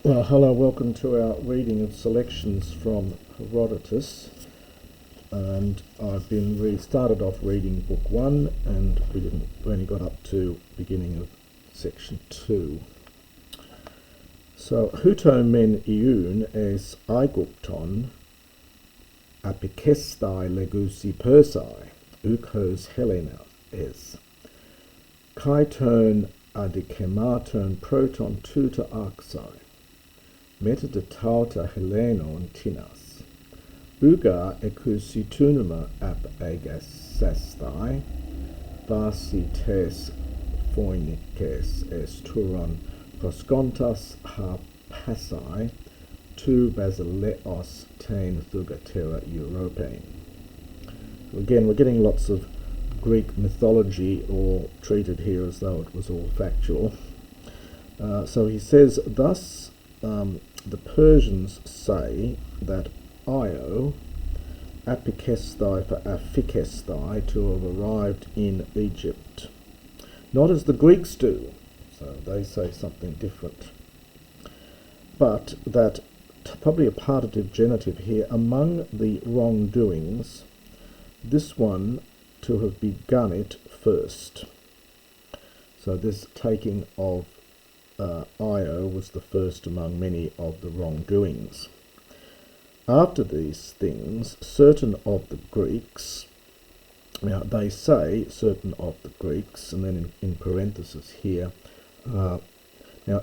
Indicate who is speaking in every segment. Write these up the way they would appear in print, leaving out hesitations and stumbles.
Speaker 1: Well, hello, welcome to our reading of selections from Herodotos. And we started off reading book 1, and we only got up to beginning of section 2. So, huto men iun es aigupton apikestai legusi persai, ukos Helena es. Kaiton adikematon proton tuta arxai. Meta de tauta Helenon tinas. Uga ecusitunuma ab agasastai, vasi tes phoinices est turon proscontas ha passai, tu basileos tain thugatera Europain. Again, we're getting lots of Greek mythology all treated here as though it was all factual. So he says, thus the Persians say that Io, apikestai for apikestai, to have arrived in Egypt. Not as the Greeks do, so they say something different. But that, probably a partitive genitive here, among the wrongdoings, this one to have begun it first. So this taking of Io was the first among many of the wrongdoings. After these things, certain of the Greeks, now they say certain of the Greeks, and then in parenthesis here, now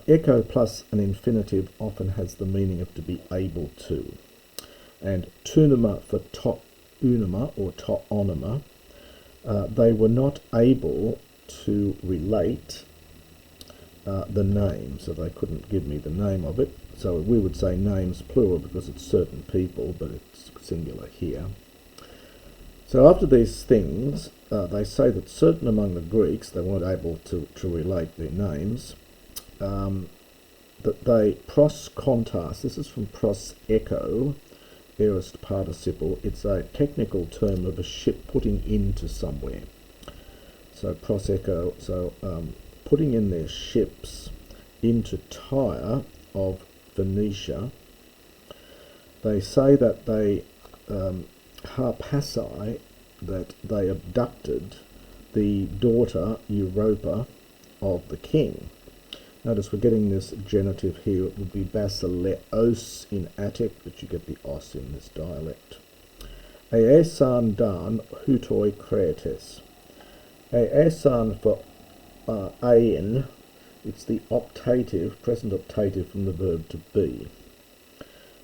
Speaker 1: echo plus an infinitive often has the meaning of to be able to, and tunima for to unima or to onima, they were not able to relate the name, so they couldn't give me the name of it. So we would say names plural because it's certain people, but it's singular here. So after these things, they say that certain among the Greeks, they weren't able to relate their names, that they proskontas, this is from pros echo, aorist participle, it's a technical term of a ship putting into somewhere. So pros echo, so putting in their ships into Tyre of Phoenicia. They say that they harpassai, that they abducted the daughter Europa of the king. Notice we're getting this genitive here. It would be basileos in Attic, but you get the os in this dialect. Aesan dan hutoi creates. Aesan for ain, it's the optative, present optative from the verb to be.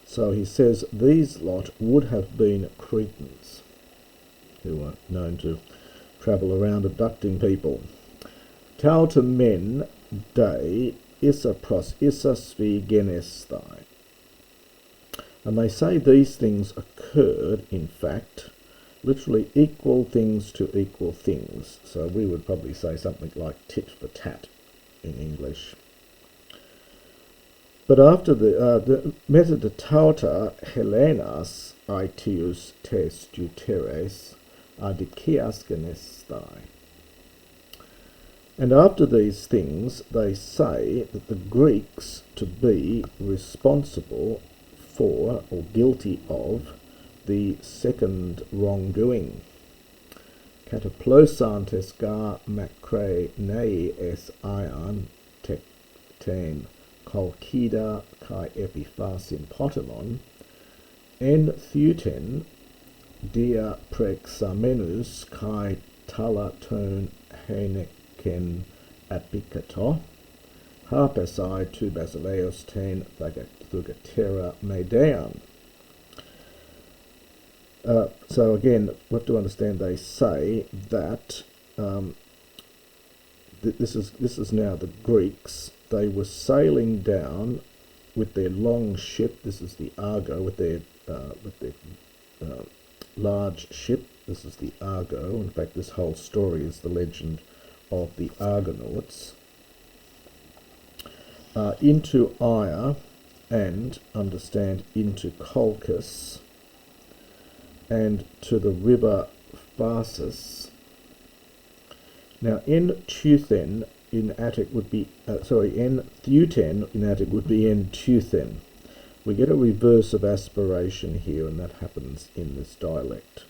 Speaker 1: So he says these lot would have been Cretans, who are known to travel around abducting people. Tauta men de issa pros issa svi genestai. And they say these things occurred, in fact, literally equal things to equal things. So we would probably say something like tit for tat in English. But after the meta de tauta Helenas aetius tes deuteres adikias genestai. And after these things, they say that the Greeks to be responsible for or guilty of the second wrongdoing. Cataplosantes gar macre nei es ion ten colchida kai epiphasin potamon en thuten dia prexamenus kai talaton heneken apicato harpesai tu basileos ten thugatera medean. So again, we have to understand they say that this is now the Greeks. They were sailing down with their long ship. This is the Argo with their large ship. This is the Argo. In fact, this whole story is the legend of the Argonauts. Into Ire and, understand, into Colchis, and to the river Phasis. Now in Teuthen in Attic would be, en theuten in Attic would be en teuthen. We get a reverse of aspiration here, and that happens in this dialect.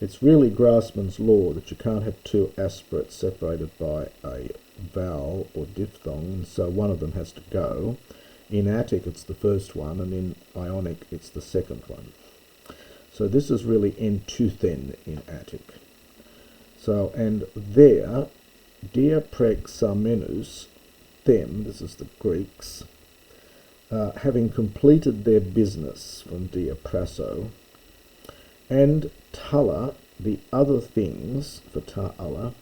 Speaker 1: It's really Grassmann's law that you can't have two aspirates separated by a vowel or diphthong, and so one of them has to go. In Attic it's the first one, and in Ionic it's the second one. So this is really entuthen in Attic. So, and there, dia prexamenus, them, this is the Greeks, having completed their business, from dia prasso, and tala, the other things, for ta'ala,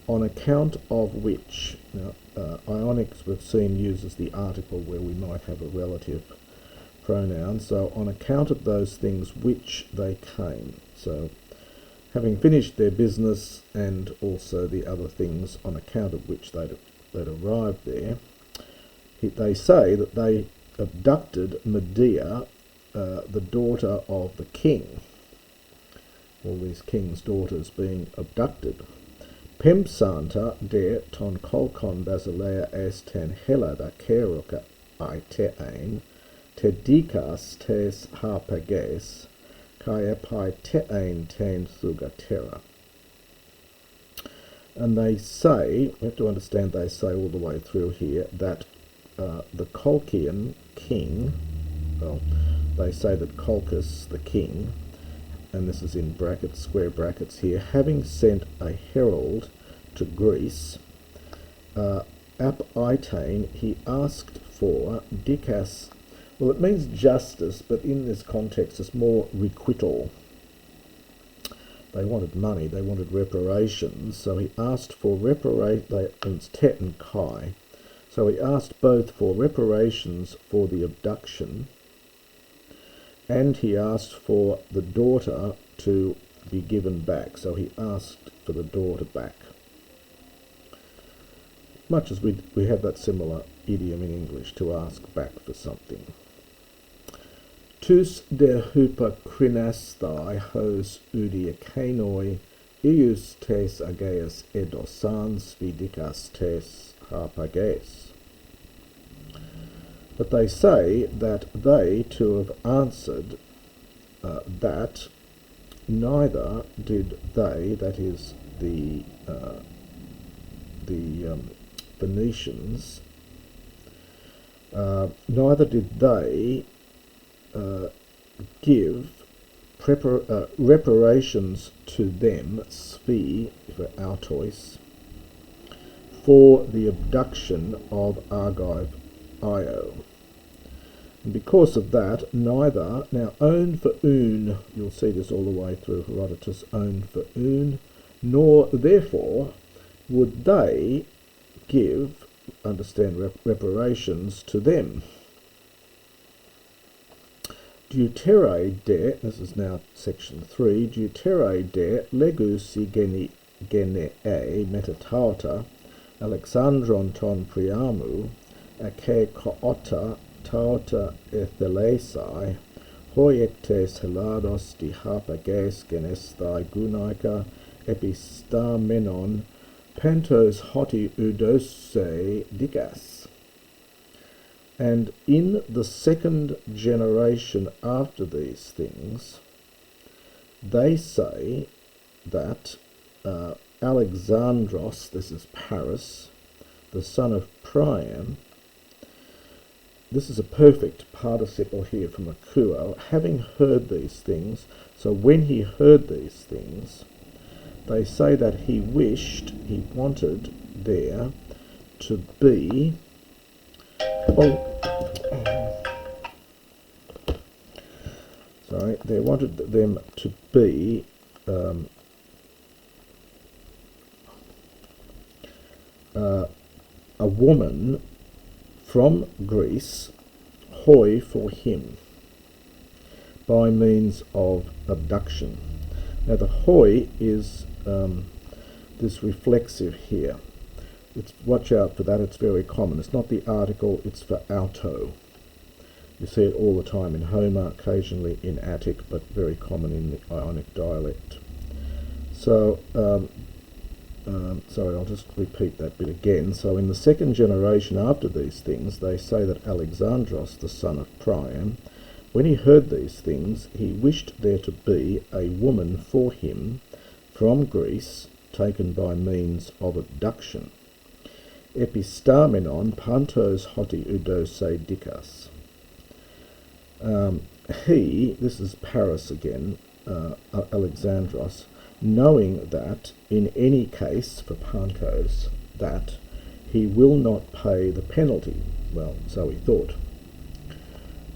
Speaker 1: on account of which, now Ionics we've seen uses the article where we might have a relative pronoun, so on account of those things which they came. So having finished their business, and also the other things on account of which they'd arrived there, they say that they abducted Medea, the daughter of the king. All these kings' daughters being abducted. Pempsanta de ton kolkon basilea estan helada keruka aitein, te dicas tes harpages, kai epai tein ten thugatera. And they say, we have to understand they say all the way through here, that the Colchian king, well, they say that Colchis, the king, and this is in brackets, square brackets here, having sent a herald to Greece, ap aitain, he asked for dicas, well, it means justice, but in this context it's more requital. They wanted money, they wanted reparations, so he asked for reparations, tet and kai. So he asked both for reparations for the abduction, and he asked for the daughter to be given back. So he asked for the daughter back. Much as we have that similar idiom in English, to ask back for something. Tous de hypokrinasthai hos udiakanoi ius tes ageas edosans vidicas tes harpages. But they say that they to have answered that neither did they, that is the Phoenicians, neither did they give reparations to them, svi for autois, for the abduction of Argive Io. And because of that, neither, now own for un, you'll see this all the way through Herodotos, own for un, nor therefore would they give, understand, reparations to them. Deutere de, this is now section 3, Deutere de legusi genee metatauta Alexandron ton priamu ake koota tauta ethelesai hoiectes helados di harpages genesthai gunaika epistamenon pentos hoti udose dicas. And in the second generation after these things, they say that Alexandros, this is Paris, the son of Priam, this is a perfect participle here from akuo, having heard these things, so when he heard these things, they say that he wanted there to be, they wanted them to be a woman from Greece, hoi for him, by means of abduction. Now the hoi is this reflexive here. Watch out for that, it's very common. It's not the article, it's for auto. You see it all the time in Homer, occasionally in Attic, but very common in the Ionic dialect. So sorry, I'll just repeat that bit again. So in the second generation after these things, they say that Alexandros, the son of Priam, when he heard these things, he wished there to be a woman for him from Greece, taken by means of abduction. Epistamenon pantos hoti udose dicas. This is Paris again, Alexandros, knowing that, in any case for Pantos, that he will not pay the penalty. Well, so he thought.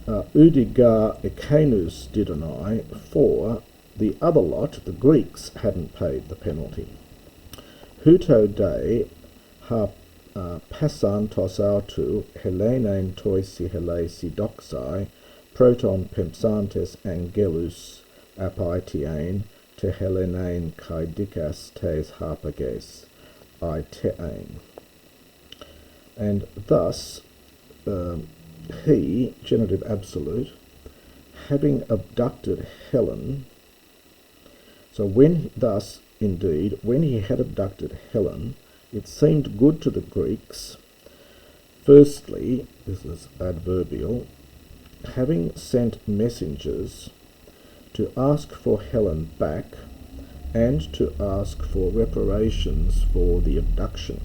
Speaker 1: Udigar ekenus didonai, for the other lot, the Greeks, hadn't paid the penalty. Huto de ha passantos autu Helenain toisi helesi doxai, proton pempsantes angelus apaitiain te Helenain kai dicas tes harpages aiteain. And thus he, genitive absolute, having abducted Helen, so when thus indeed, when he had abducted Helen, it seemed good to the Greeks, firstly, this is adverbial, having sent messengers to ask for Helen back and to ask for reparations for the abduction.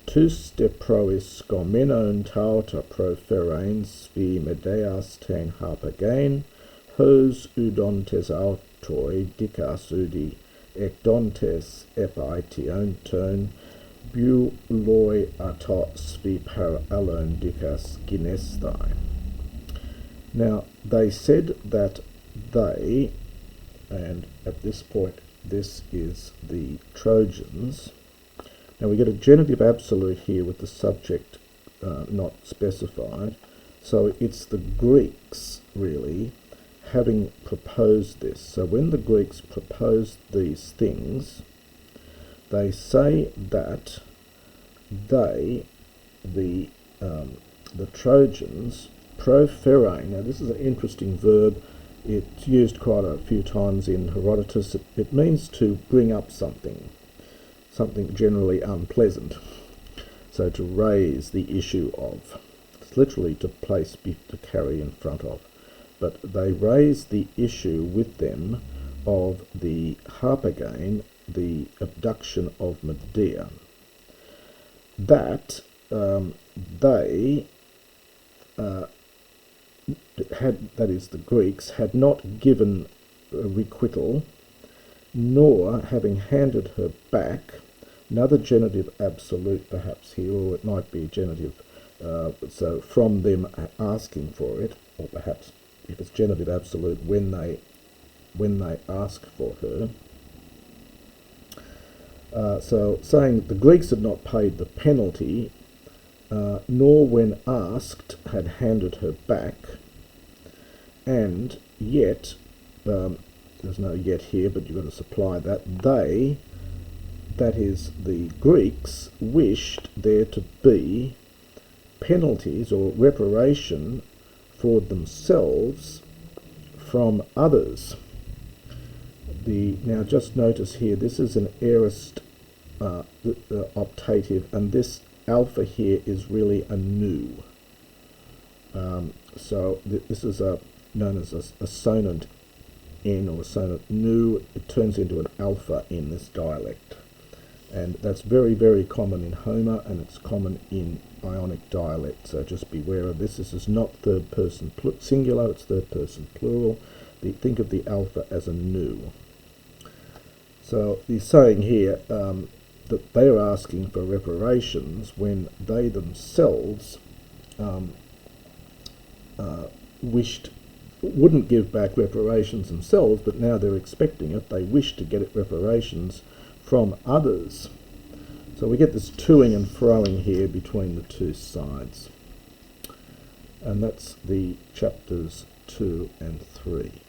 Speaker 1: Tus de prois gomenon tauta proferain svi medeas ten harpagain, hos udontes autoi dicas udi ekdontes epaitionton, buloi ato svi para alon dicas ginesthai. Now, they said that they, and at this point this is the Trojans. Now we get a genitive absolute here with the subject not specified, so it's the Greeks, really, having proposed this. So when the Greeks proposed these things, they say that they, the Trojans, proferain. Now this is an interesting verb. It's used quite a few times in Herodotos. It means to bring up something generally unpleasant. So to raise the issue of. It's literally to place, to carry in front of. But they raise the issue with them of the Harpagane, the abduction of Medea. That they that is the Greeks, had not given a requital, nor, having handed her back, another genitive absolute perhaps here, or it might be genitive, so from them asking for it, or perhaps if it's genitive absolute when they ask for her. So saying the Greeks had not paid the penalty, nor when asked had handed her back, and yet, there's no yet here, but you've got to supply that, they, that is the Greeks, wished there to be penalties or reparation for themselves from others. Now just notice here, this is an aorist optative, and this alpha here is really a nu. So this is known as a sonant n or a sonant nu. It turns into an alpha in this dialect, and that's very, very common in Homer, and it's common in Ionic dialect, so just beware of this. This is not third person singular, it's third person plural. Think of the alpha as a nu. So he's saying here that they're asking for reparations when they themselves wouldn't give back reparations themselves, but now they're expecting it. They wish to get reparations from others. So we get this toing and froing here between the two sides. And that's the chapters 2 and 3.